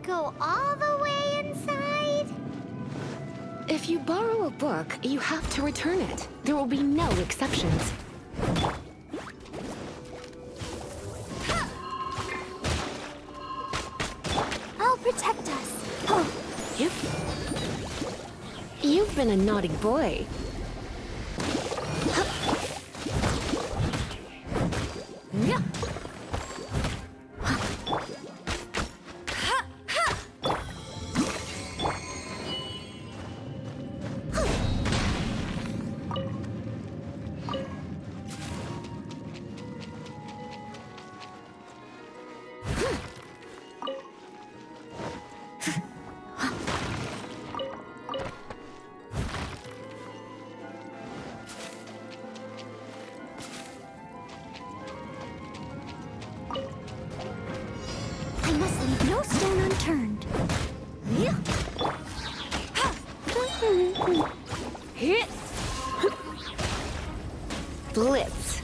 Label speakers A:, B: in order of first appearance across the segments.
A: go all the way inside?
B: If you borrow a book, you have to return it. There will be no exceptions.
A: I'll protect us. Oh.
B: You've been a naughty boy.
A: No stone unturned.
B: Blitz.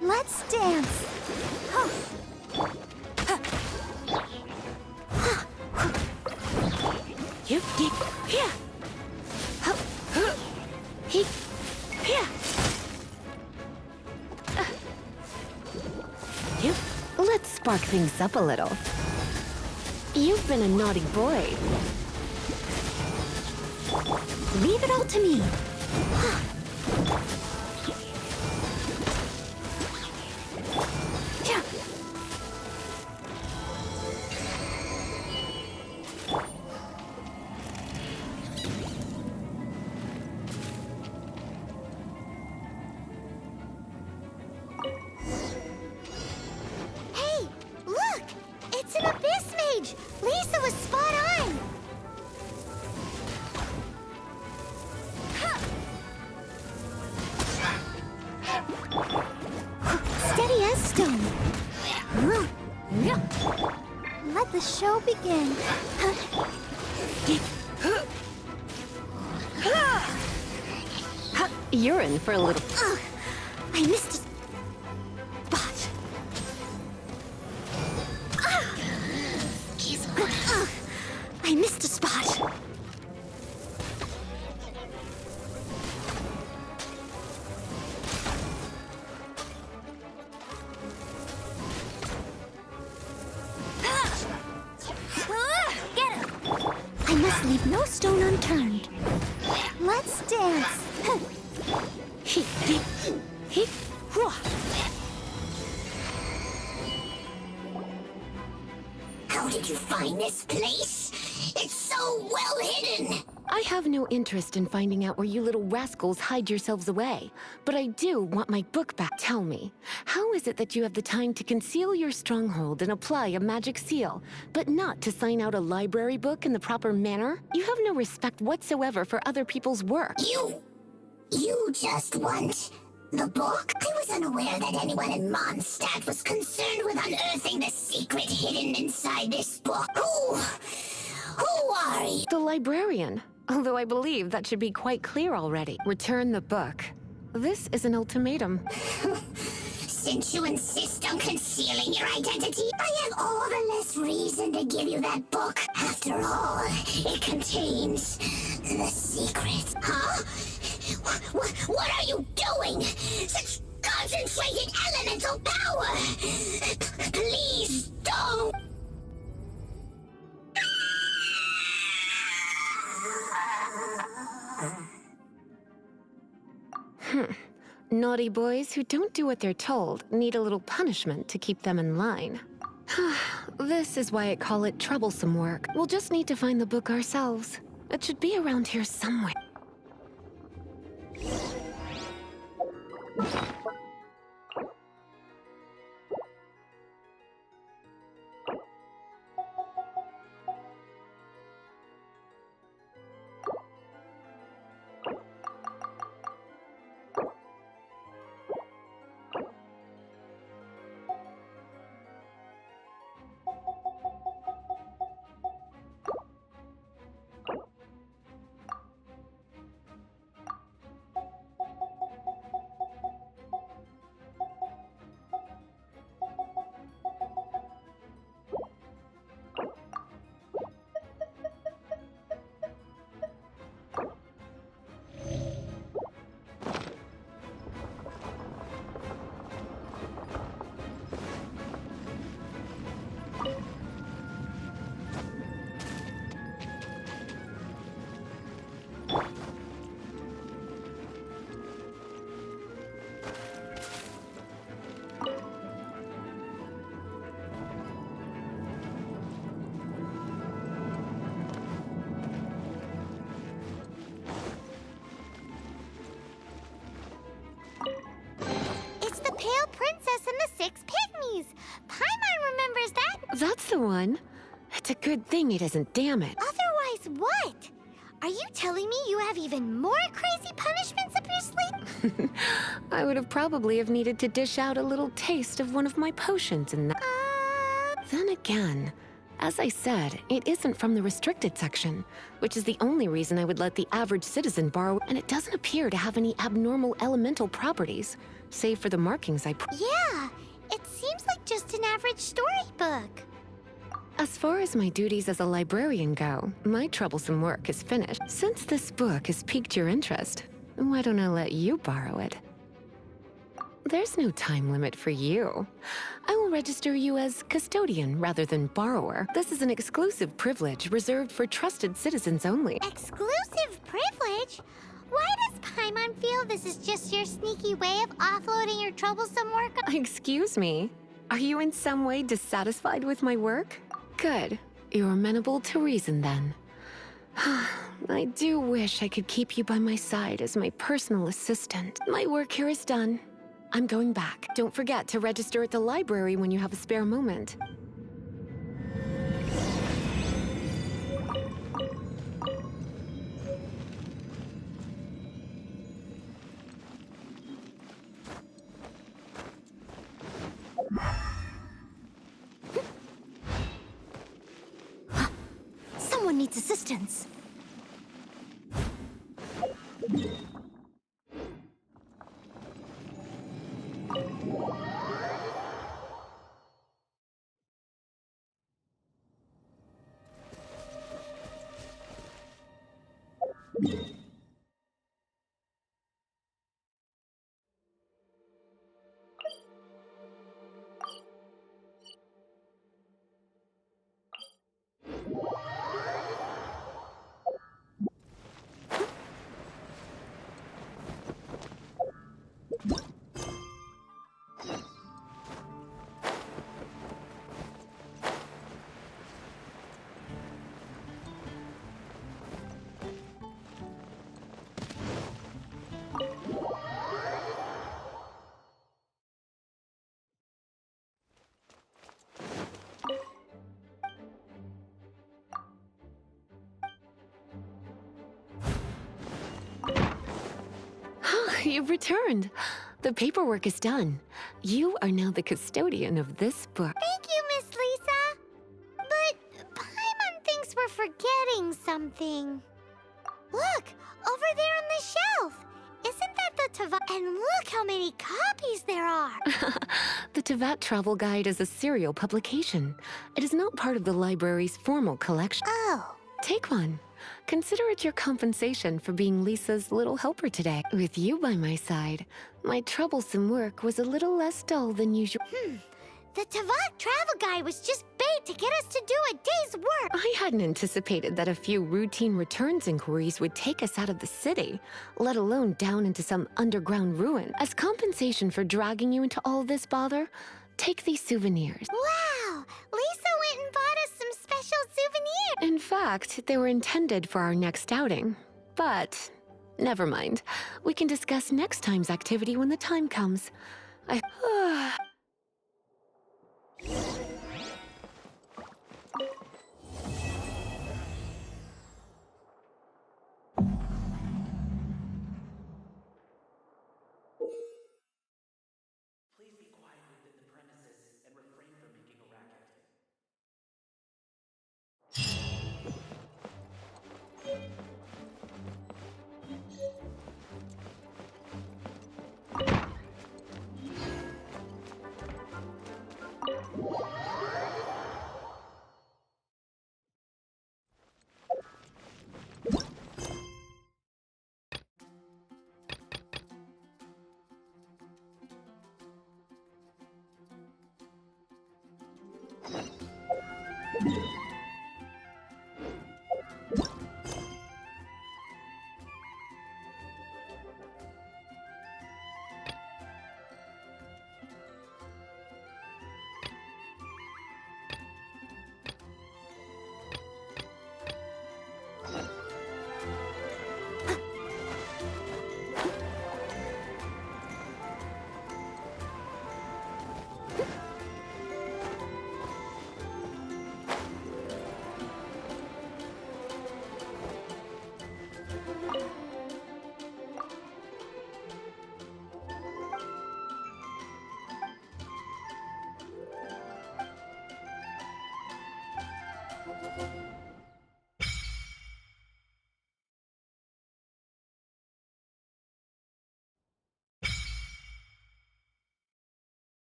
A: Let's dance.
B: You get here. He here. Let's spark things up a little. You've been a naughty boy.
A: Leave it all to me. Hey, look! It's an abyss mage! Lisa was spot on! Steady as stone. Let the show begin.
B: You're in for a little.
A: I missed a spot. I missed a spot. Get him! I must leave no stone unturned. Let's dance.
C: How did you find this place? It's so well hidden!
B: I have no interest in finding out where you little rascals hide yourselves away, but I do want my book back. Tell me, how is it that you have the time to conceal your stronghold and apply a magic seal, but not to sign out a library book in the proper manner? You have no respect whatsoever for other people's work.
C: You just want the book? I was unaware that anyone in Mondstadt was concerned with unearthing the secret hidden inside this book. Who are you?
B: The librarian. Although I believe that should be quite clear already. Return the book. This is an ultimatum.
C: Since you insist on concealing your identity, I have all the less reason to give you that book. After all, it contains the secret. Huh? What are you doing? Such concentrated elemental power! Please don't!
B: Naughty boys who don't do what they're told need a little punishment to keep them in line. This is why I call it troublesome work. We'll just need to find the book ourselves. It should be around here somewhere.
A: Pale Princess and the Six Pygmies. Paimon remembers that.
B: That's the one. It's a good thing it isn't, damn it.
A: Otherwise, what? Are you telling me you have even more crazy punishments up your sleeve?
B: I would have probably have needed to dish out a little taste of one of my potions in that. Then again, as I said, it isn't from the restricted section, which is the only reason I would let the average citizen borrow, and it doesn't appear to have any abnormal elemental properties, save for the markings I put.
A: Yeah, it seems like just an average storybook.
B: As far as my duties as a librarian go, my troublesome work is finished. Since this book has piqued your interest, why don't I let you borrow it? There's no time limit for you. I will register you as custodian rather than borrower. This is an exclusive privilege reserved for trusted citizens only.
A: Exclusive privilege? Why does Paimon feel this is just your sneaky way of offloading your troublesome work?
B: Excuse me? Are you in some way dissatisfied with my work? Good. You're amenable to reason then. I do wish I could keep you by my side as my personal assistant. My work here is done. I'm going back. Don't forget to register at the library when you have a spare moment.
A: Someone needs assistance.
B: You've returned. The paperwork is done. You are now the custodian of this book.
A: Thank you, Miss Lisa. But Paimon thinks we're forgetting something. Look, over there on the shelf. Isn't that the Teyvat? And look how many copies there are.
B: The Teyvat Travel Guide is a serial publication. It is not part of the library's formal collection.
A: Oh.
B: Take one. Consider it your compensation for being Lisa's little helper today. With you by my side, my troublesome work was a little less dull than usual.
A: The Teyvat Travel Guide was just bait to get us to do a day's work.
B: I hadn't anticipated that a few routine returns inquiries would take us out of the city, let alone down into some underground ruin. As compensation for dragging you into all this bother, take these souvenirs.
A: Wow! Lisa went and bought us some special souvenirs.
B: In fact, they were intended for our next outing. But, never mind. We can discuss next time's activity when the time comes.
D: Please be quiet within the premises and refrain from making a racket.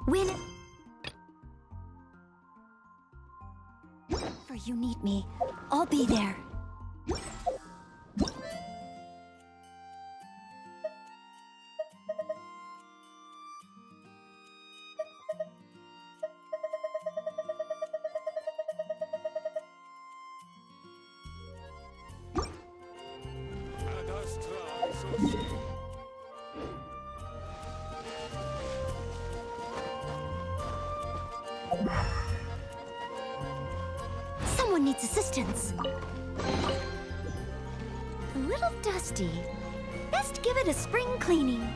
A: When you need me, I'll be there. Someone needs assistance. A little dusty. Best give it a spring cleaning.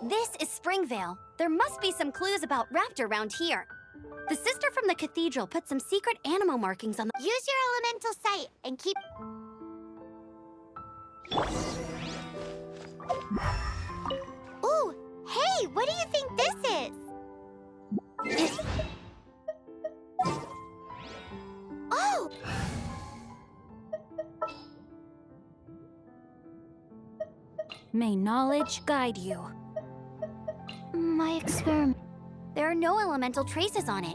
A: This is Springvale. There must be some clues about Raptor around here. The sister from the cathedral put some secret animal markings on the— Use your elemental sight and keep— Ooh! Hey, what do you think this is? Oh! May knowledge guide you. My experiment. There are no elemental traces on it.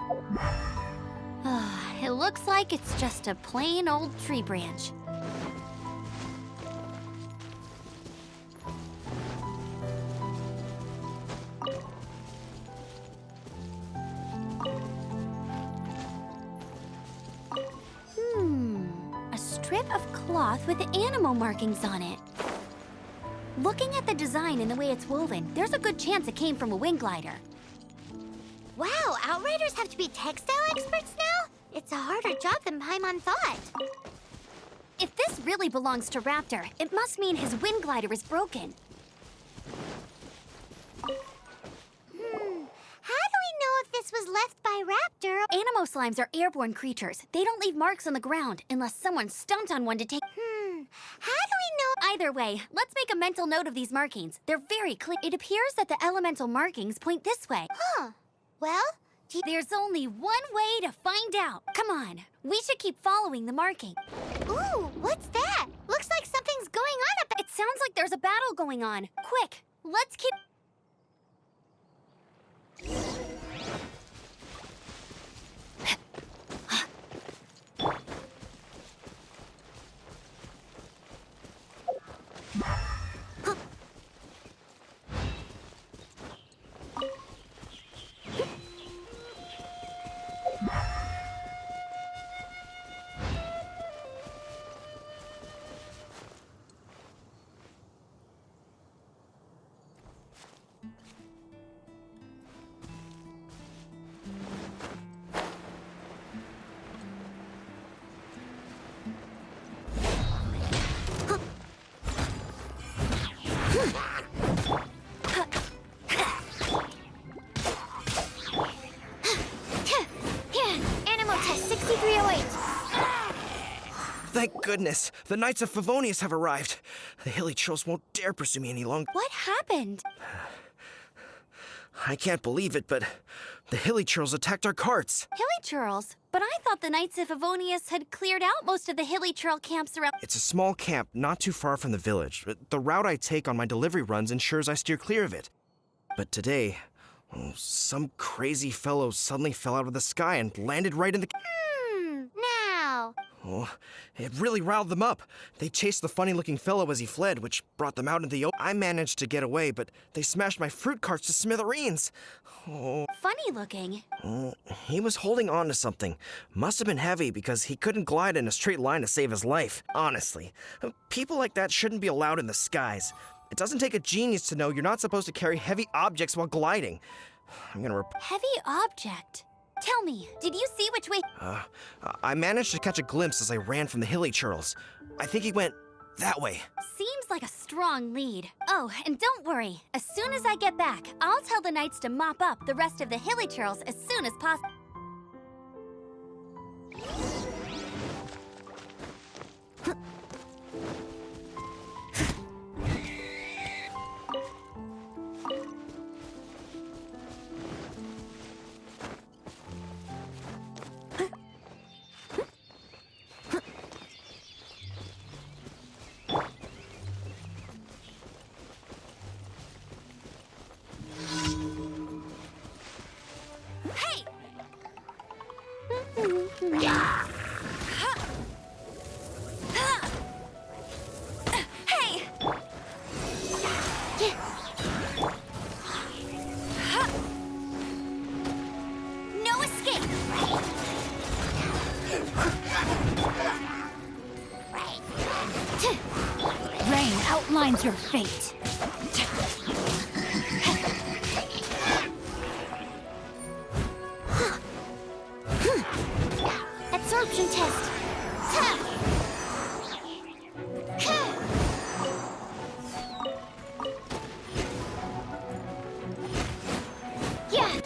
A: It looks like it's just a plain old tree branch. A strip of cloth with animal markings on it. Looking at the design and the way it's woven, there's a good chance it came from a wing glider. Wow, Outriders have to be textile experts now? It's a harder job than Paimon thought. If this really belongs to Raptor, it must mean his wind glider is broken. How do we know if this was left by Raptor? Animo slimes are airborne creatures. They don't leave marks on the ground unless someone stomped on one to take— How do we know— Either way, let's make a mental note of these markings. They're very clear. It appears that the elemental markings point this way. Huh. Well, there's only one way to find out. Come on, we should keep following the marking. Ooh, what's that? Looks like something's going on up— It sounds like there's a battle going on. Quick, let's keep—
E: Thank goodness! The Knights of Favonius have arrived. The hilly trolls won't dare pursue me any longer.
A: What happened?
E: I can't believe it, but the hilly churls attacked our carts.
A: Hilly churls? But I thought the Knights of Favonius had cleared out most of the hilly churl camps around.
E: It's a small camp not too far from the village. The route I take on my delivery runs ensures I steer clear of it. But today, some crazy fellow suddenly fell out of the sky and landed right in the...
A: Now.
E: Oh, it really riled them up. They chased the funny-looking fellow as he fled, which brought them out into the open. I managed to get away, but they smashed my fruit carts to smithereens. Oh.
A: Funny looking.
E: He was holding on to something. Must have been heavy because he couldn't glide in a straight line to save his life. Honestly, people like that shouldn't be allowed in the skies. It doesn't take a genius to know you're not supposed to carry heavy objects while gliding. I'm gonna
A: Heavy object? Tell me, did you see which way?
E: I managed to catch a glimpse as I ran from the hilly churls. I think he went that way.
A: Seems like a strong lead. Oh, and don't worry. As soon as I get back, I'll tell the Knights to mop up the rest of the hilly churls as soon as possible.
F: Outlines your fate.
A: Absorption test. Yeah.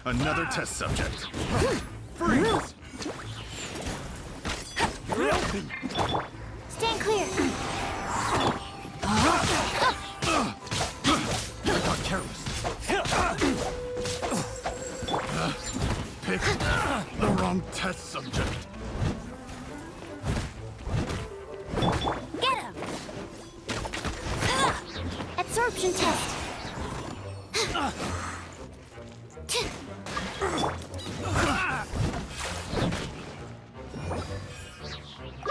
G: Another test subject. Freeze!
A: Stand clear.
G: I got careless. Picked the wrong test subject.
A: Get him. Absorption test.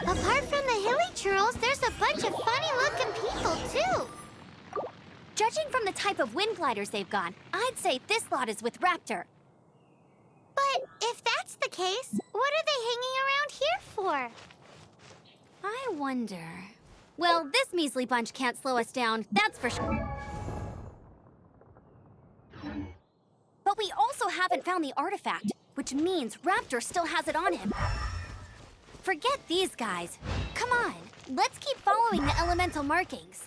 A: Apart from the hilly churls, there's a bunch of funny-looking people, too. Judging from the type of wind gliders they've got, I'd say this lot is with Raptor. But if that's the case, what are they hanging around here for? I wonder... Well, this measly bunch can't slow us down, that's for sure. But we also haven't found the artifact, which means Raptor still has it on him. Forget these guys. Come on, let's keep following the elemental markings.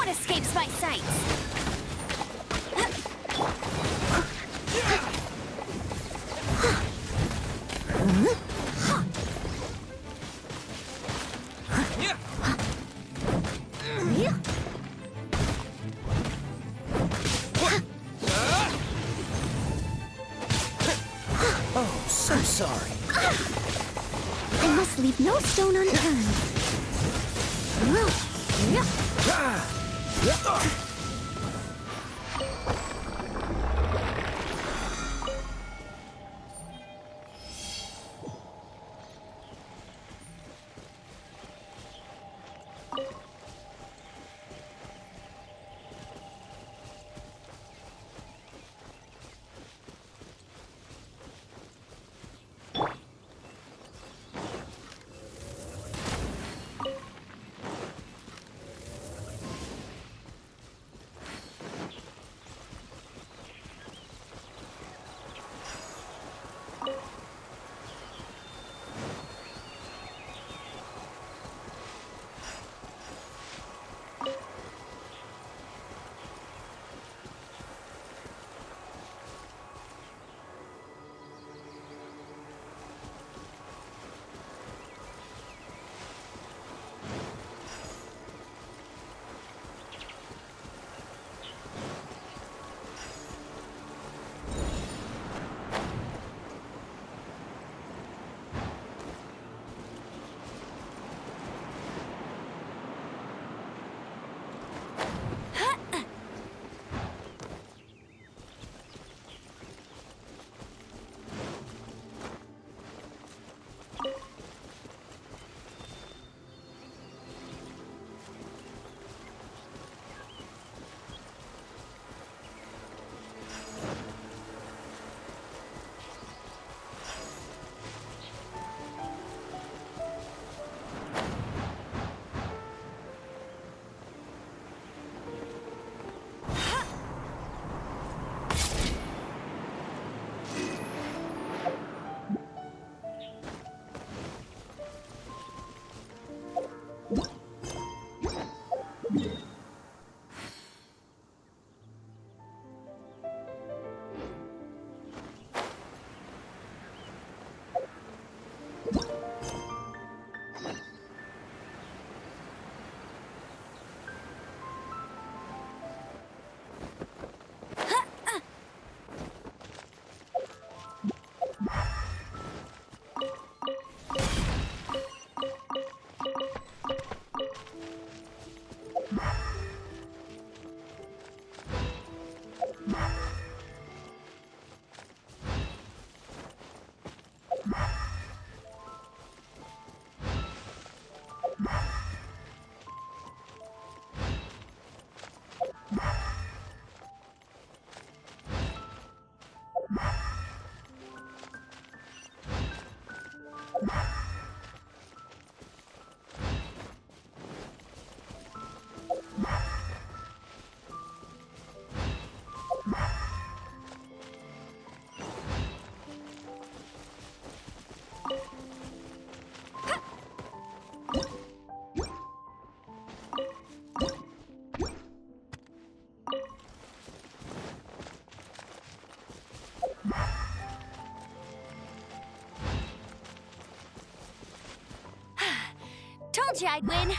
F: That escapes my sights.
E: Oh, so sorry.
A: I must leave no stone unturned.
F: Told you I'd win.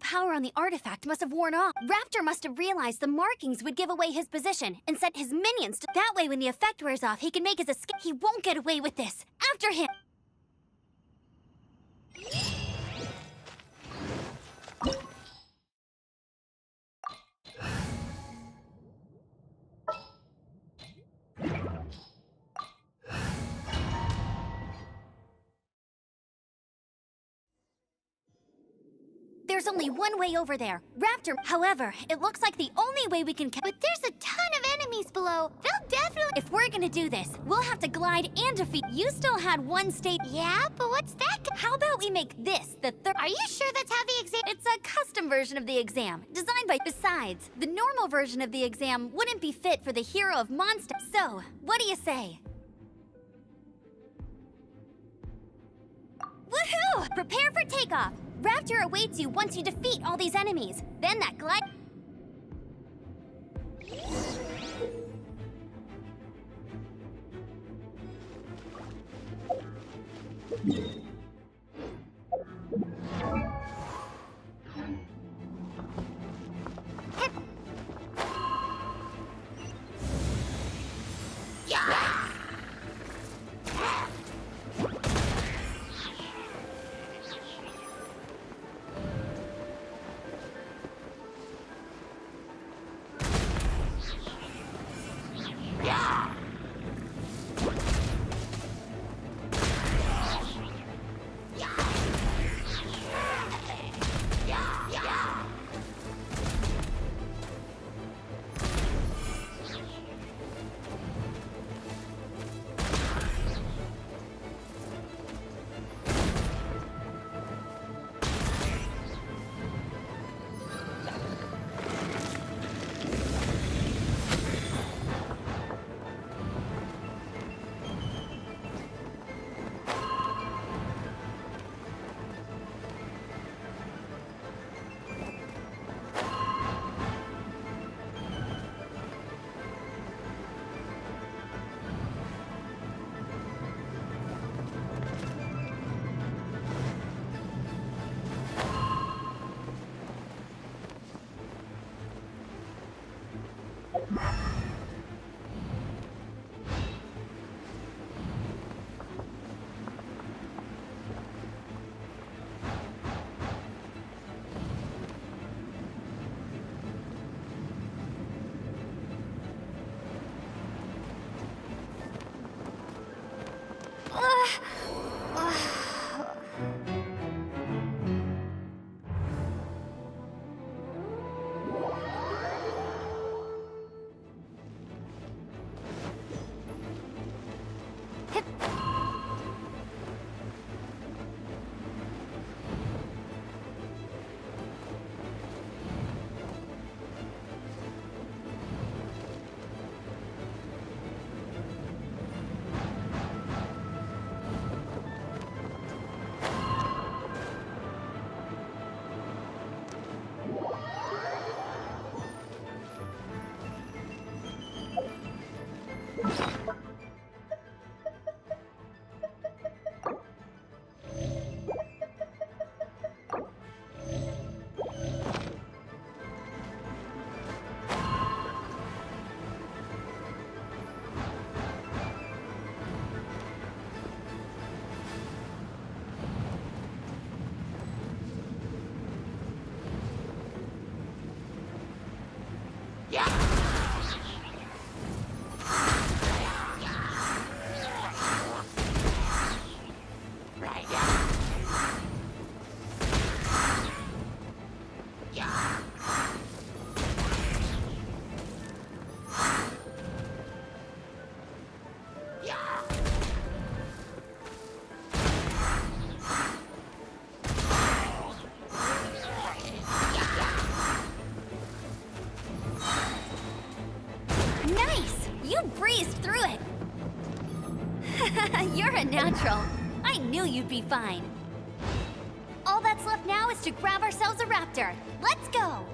F: power on the artifact must have worn off. Raptor must have realized the markings would give away his position and sent his minions to... That way, when the effect wears off, he can make his escape. He won't get away with this. After him! There's only one way over there. Raptor. However, it looks like the only way we can...
A: But there's a ton of enemies below. They'll definitely...
F: If we're gonna do this, we'll have to glide and defeat... You still had one state...
A: Yeah, but what's that?
F: How about we make this the third...
A: Are you sure that's how the exam...
F: It's a custom version of the exam, designed by... Besides, the normal version of the exam wouldn't be fit for the hero of monster... So, what do you say? Woohoo! Prepare for takeoff! Raptor awaits you once you defeat all these enemies. Then that glide... You're a natural. I knew you'd be fine. All that's left now is to grab ourselves a raptor. Let's go!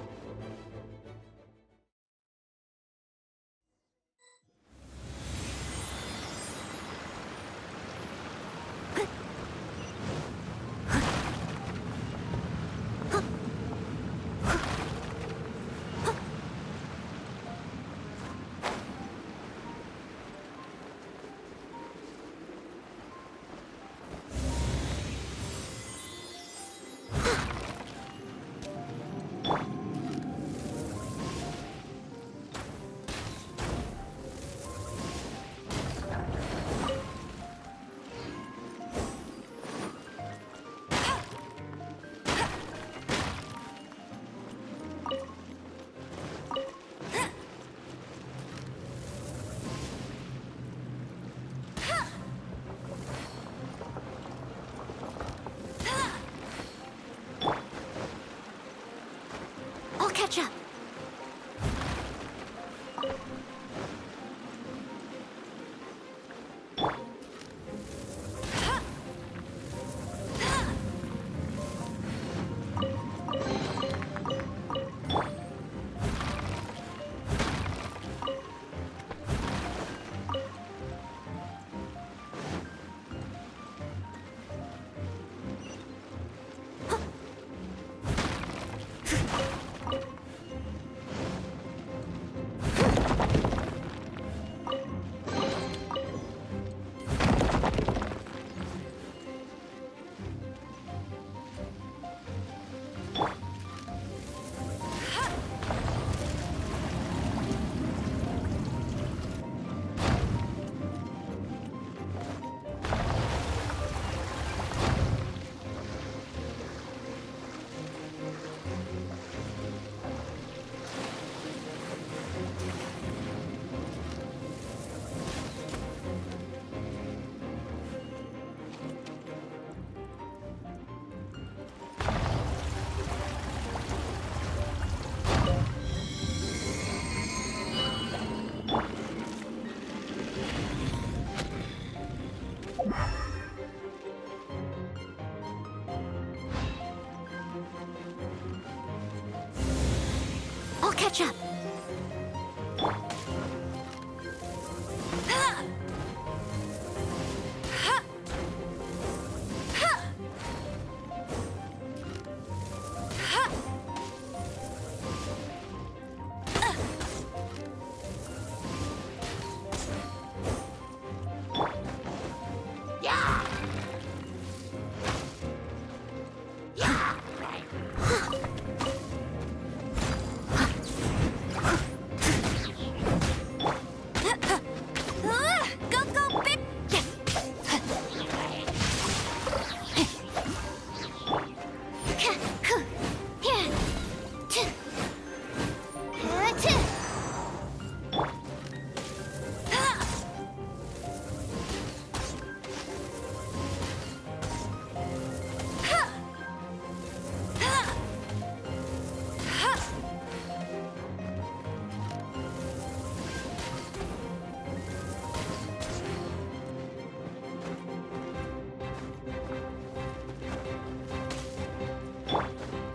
A: catch up.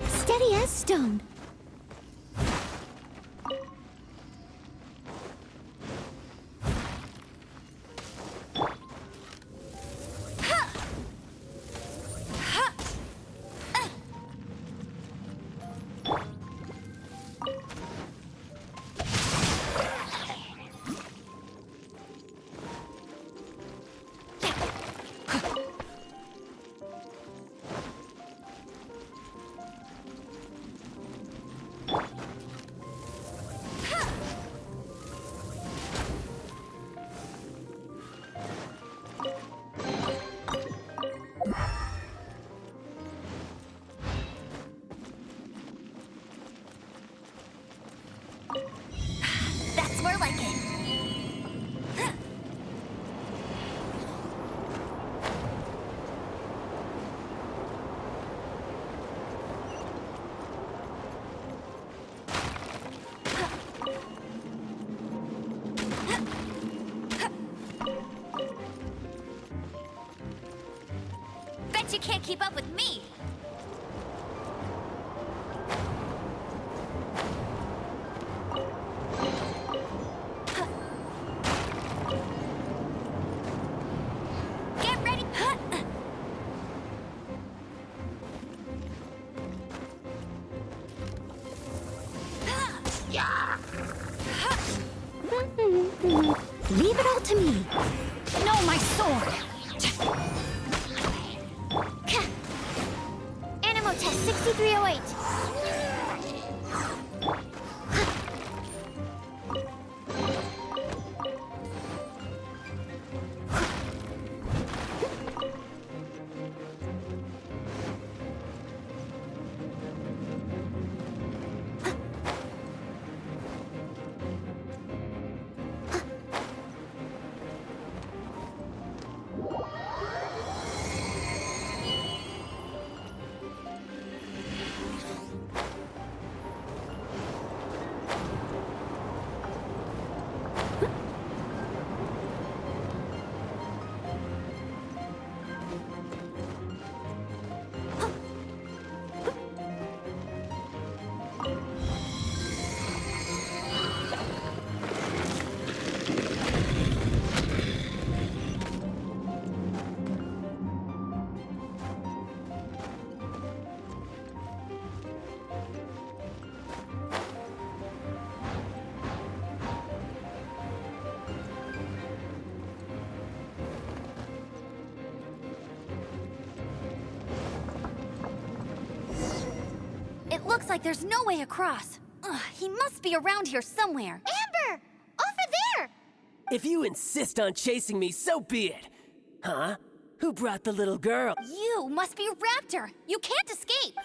A: Steady as stone.
F: That's more like it. Bet you can't keep up with me. Get ready.
A: Leave it all to me.
F: No, my sword.
A: Animo test 6308.
F: It looks like there's no way across. Ugh, he must be around here somewhere.
A: Amber! Over there!
H: If you insist on chasing me, so be it. Huh? Who brought the little girl?
F: You must be Raptor. You can't escape.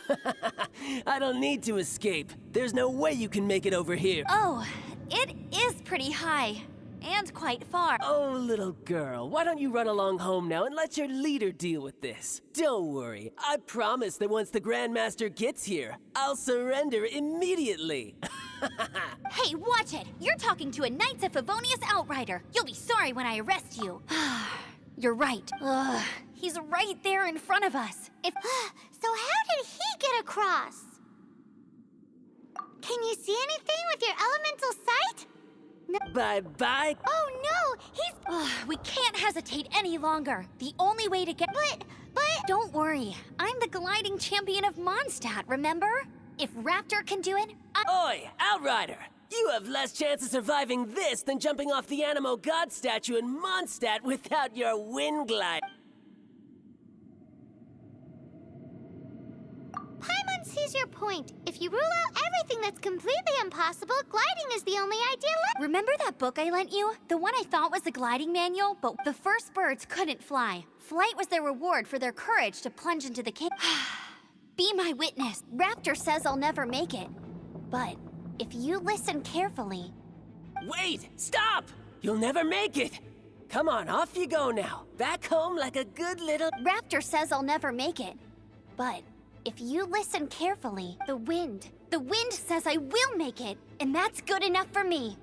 H: I don't need to escape. There's no way you can make it over here.
F: Oh, it is pretty high. And quite far.
H: Oh, little girl, why don't you run along home now and let your leader deal with this? Don't worry, I promise that once the Grandmaster gets here, I'll surrender immediately.
F: Hey, watch it! You're talking to a Knights of Favonius outrider. You'll be sorry when I arrest you. You're right. Ugh, he's right there in front of us. If
A: So how did he get across? Can you see anything with your elemental sight? No.
H: Bye-bye.
A: Oh no, he's...
F: Ugh, we can't hesitate any longer. The only way to get...
A: But...
F: Don't worry. I'm the gliding champion of Mondstadt, remember? If Raptor can do it,
H: Oi, Outrider! You have less chance of surviving this than jumping off the Animo God statue in Mondstadt without your wind glide.
A: Paimon sees your point. If you rule out everything that's completely impossible, gliding is the only idea left.
F: Remember that book I lent you? The one I thought was the gliding manual, but the first birds couldn't fly. Flight was their reward for their courage to plunge into the cave. Be my witness. Raptor says I'll never make it. But if you listen carefully...
H: Wait! Stop! You'll never make it! Come on, off you go now. Back home like a good little...
F: Raptor says I'll never make it. But if you listen carefully, the wind says I will make it, and that's good enough for me.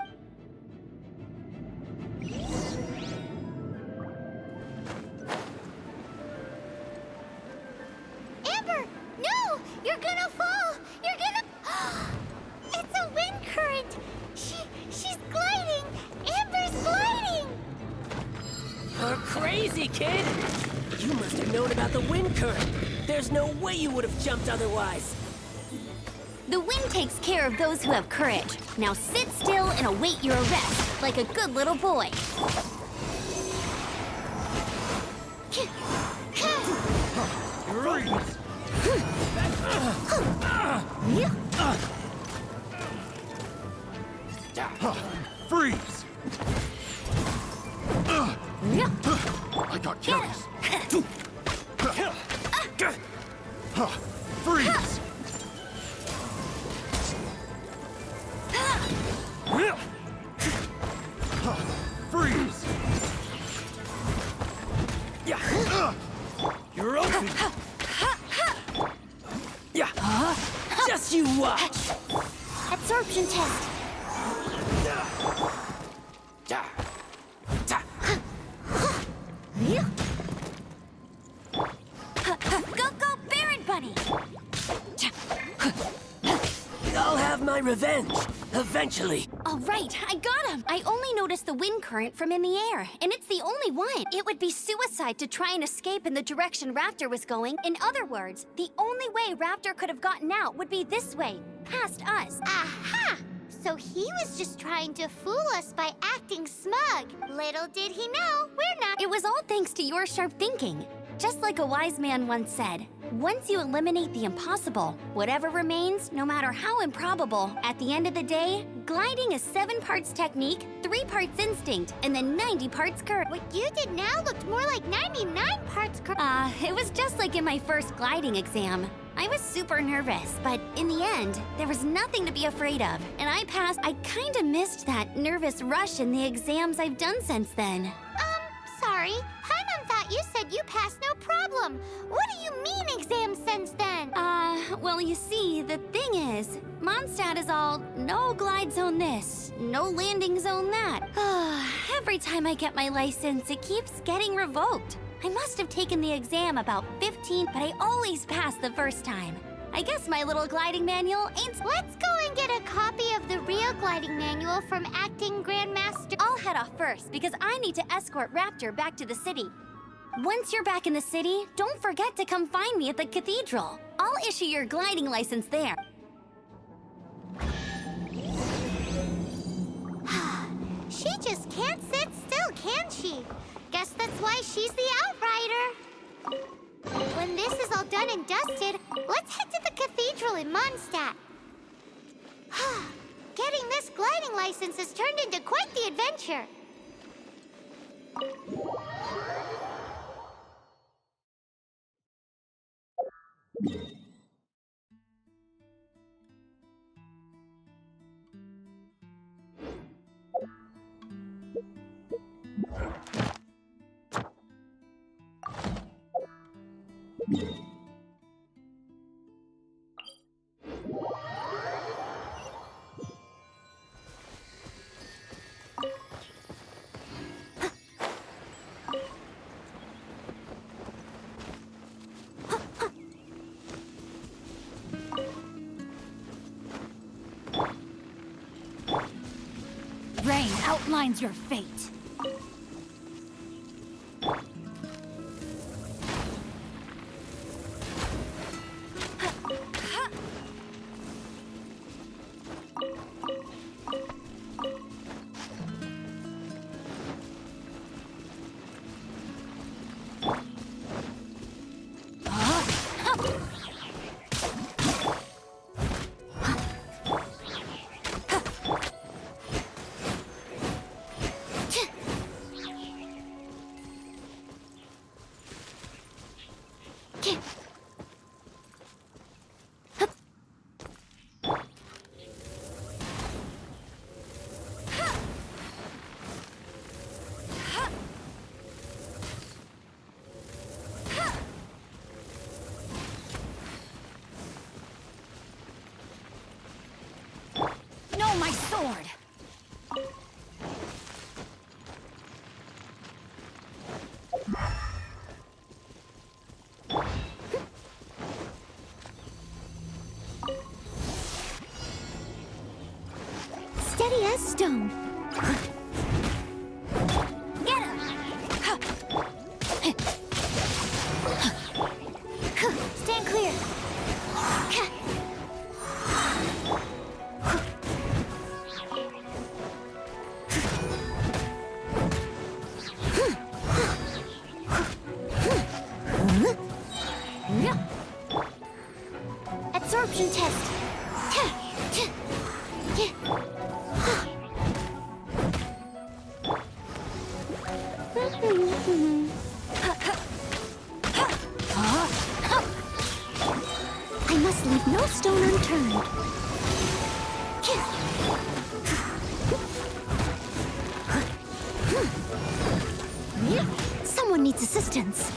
A: Amber, no! You're gonna fall! You're gonna... It's a wind current! She's gliding! Amber's gliding!
H: You're crazy, kid! You must have known about the wind current. There's no way you would have jumped otherwise.
F: The wind takes care of those who have courage. Now sit still and await your arrest, like a good little boy.
G: Freeze! I got careless. Freeze! Freeze!
H: You're open! Just you watch!
F: Absorption test. Go, Baron Bunny!
H: I'll have my revenge, eventually.
F: All right, I got him. I only noticed the wind current from in the air, and it's the only one. It would be suicide to try and escape in the direction Raptor was going. In other words, the only way Raptor could have gotten out would be this way, past us.
A: Aha! So he was just trying to fool us by acting smug. Little did he know, we're not...
F: It was all thanks to your sharp thinking. Just like a wise man once said, once you eliminate the impossible, whatever remains, no matter how improbable, at the end of the day, gliding is 7 parts technique, 3 parts instinct, and then 90 parts courage.
A: What you did now looked more like 99 parts
F: It was just like in my first gliding exam. I was super nervous, but in the end, there was nothing to be afraid of, and I passed. I kinda missed that nervous rush in the exams I've done since then.
A: Sorry. Paimon thought you said you passed no problem. What do you mean exam since then?
F: Well, you see, the thing is, Mondstadt is all no glide zone this, no landing zone that. Every time I get my license, it keeps getting revoked. I must have taken the exam about 15, but I always pass the first time. I guess my little gliding manual ain't...
A: Let's go and get a copy of the real gliding manual from Acting Grandmaster.
F: I'll head off first, because I need to escort Raptor back to the city. Once you're back in the city, don't forget to come find me at the cathedral. I'll issue your gliding license there.
A: She just can't sit still, can she? Guess that's why she's the Outrider. When this is all done and dusted, let's head to the cathedral in Mondstadt. Getting this gliding license has turned into quite the adventure.
F: outlines your fate. No, my sword!
A: Steady as stone.
F: Get him!
A: Stand clear. Absorption test. I must leave no stone unturned. Someone needs assistance.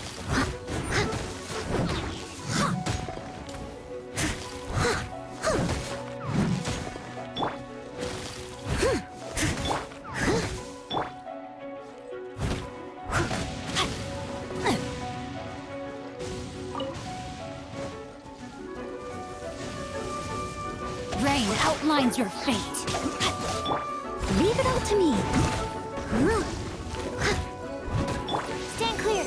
F: Rain outlines your fate.
A: Leave it all to me. Stand clear.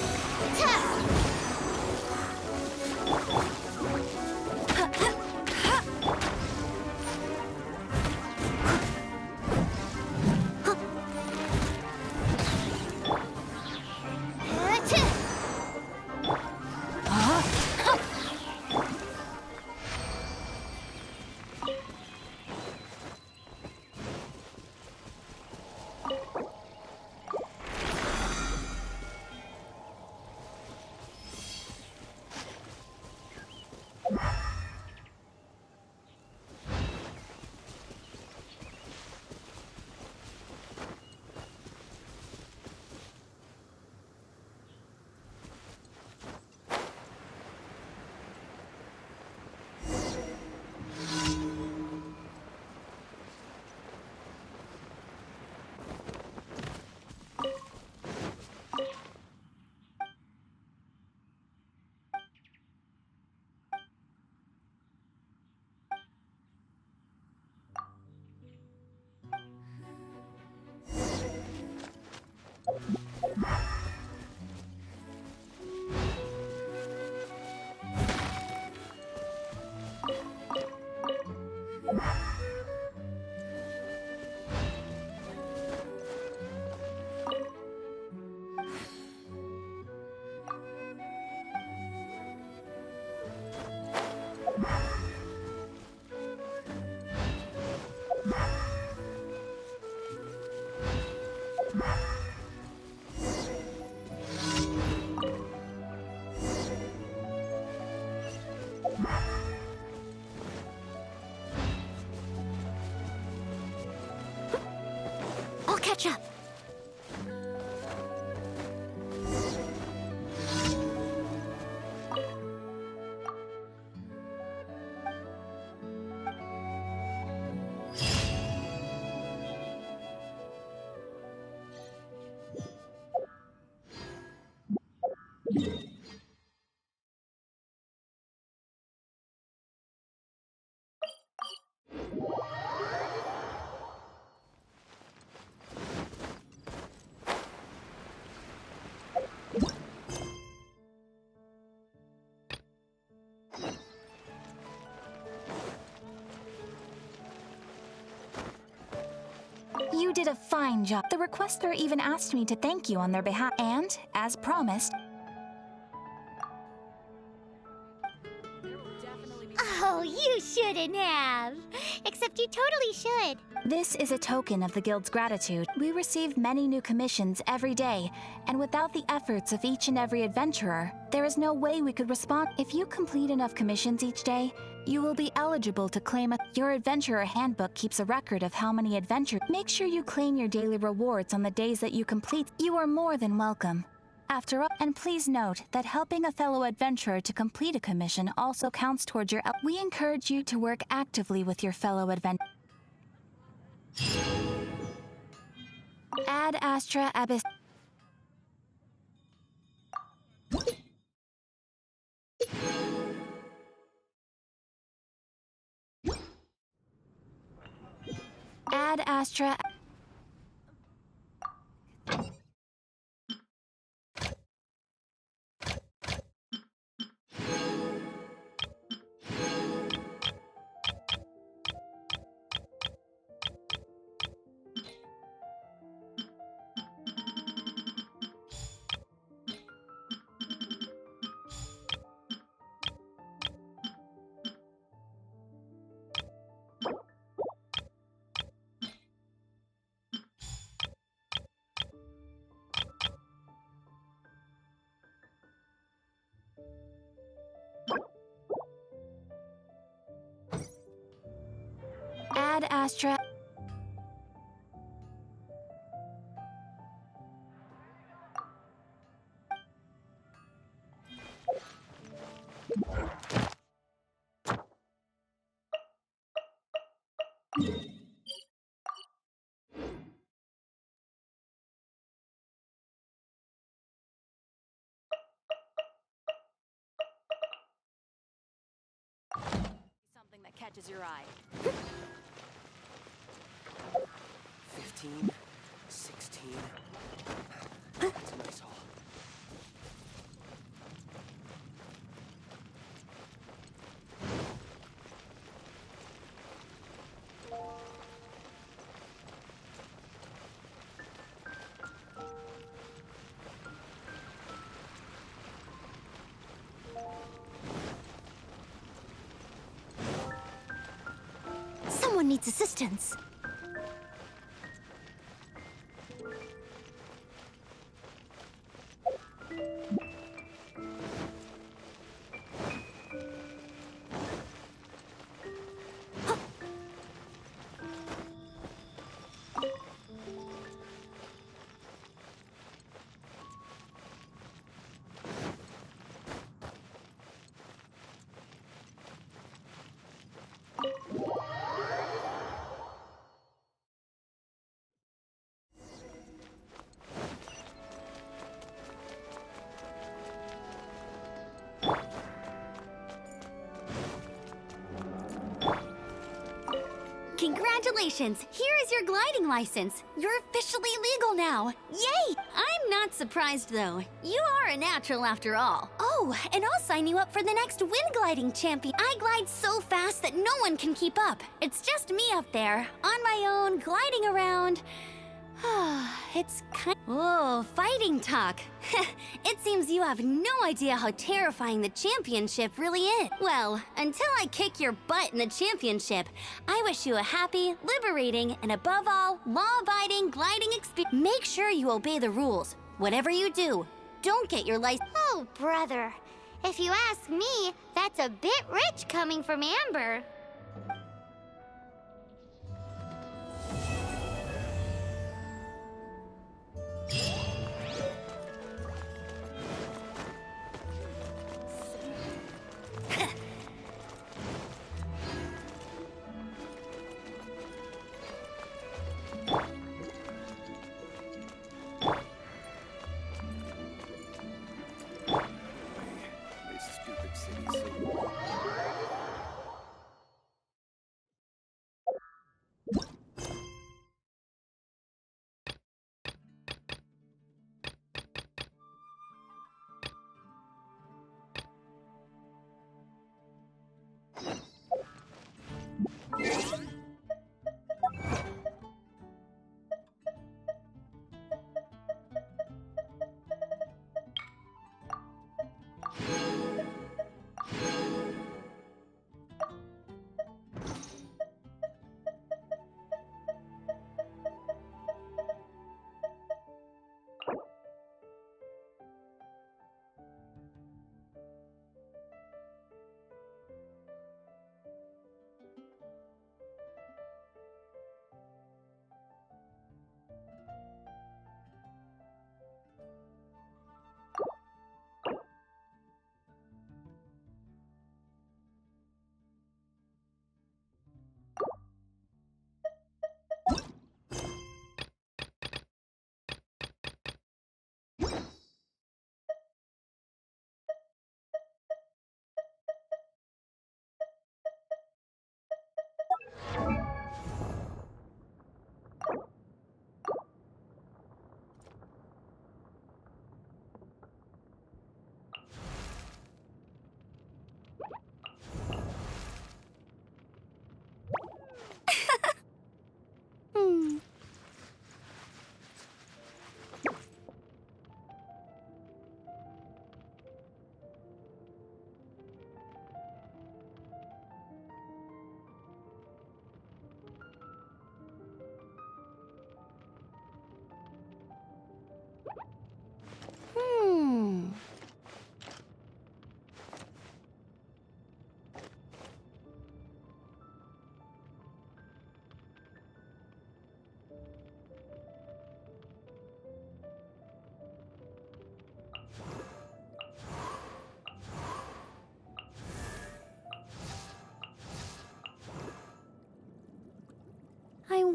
A: I'll catch up.
I: You did a fine job. The requester even asked me to thank you on their behalf. And, as promised...
A: Oh, you shouldn't have. Except you totally should.
I: This is a token of the Guild's gratitude. We receive many new commissions every day, and without the efforts of each and every adventurer, there is no way we could respond. If you complete enough commissions each day, you will be eligible to claim Your adventurer handbook keeps a record of how many adventures. Make sure you claim your daily rewards on the days that you complete. You are more than welcome. After all, and please note that helping a fellow adventurer to complete a commission also counts towards your... We encourage you to work actively with your fellow adventurers. Ad Astra Abyss. Ad Astra. Ad Astra.
F: Something that catches your eye.
D: 15, 16. That's a nice haul.
A: Someone needs assistance.
F: Congratulations! Here is your gliding license. You're officially legal now. Yay! I'm not surprised though. You are a natural after all. Oh, and I'll sign you up for the next wind gliding champion. I glide so fast that no one can keep up. It's just me up there, on my own, gliding around. It's kind... Whoa, fighting talk. It seems you have no idea how terrifying the championship really is. Well, until I kick your butt in the championship, I wish you a happy, liberating, and above all, law-abiding gliding experience. Make sure you obey the rules. Whatever you do, don't get your license...
A: Oh, brother. If you ask me, that's a bit rich coming from Amber.
G: This stupid city.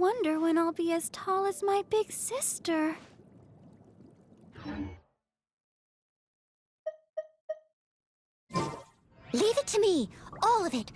F: wonder when I'll be as tall as my big sister.
A: Leave it to me. All of it.